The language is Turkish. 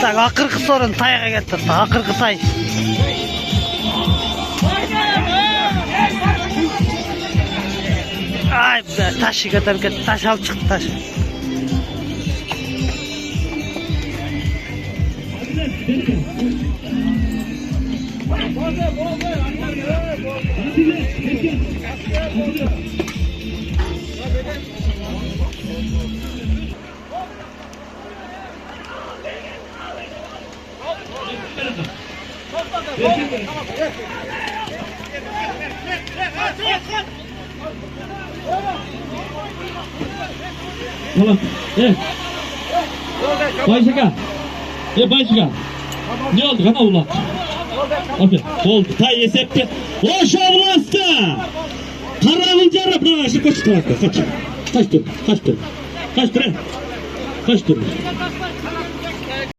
Tak akırkı sorun tayga getirdi. Akırkı tay. Ay be taşı getir. Taş al çıktı taş. Tamam. Evet. Bayşaka. Bayşaka. Ne oldu? Kana ulan. Okey. Oldu. Tay yesepti. O şablastı. Karavul carab. Ne aşı kaç tarafta? Kaç. Kaç dur. Kaç dur. Kaç dur. Kaç dur.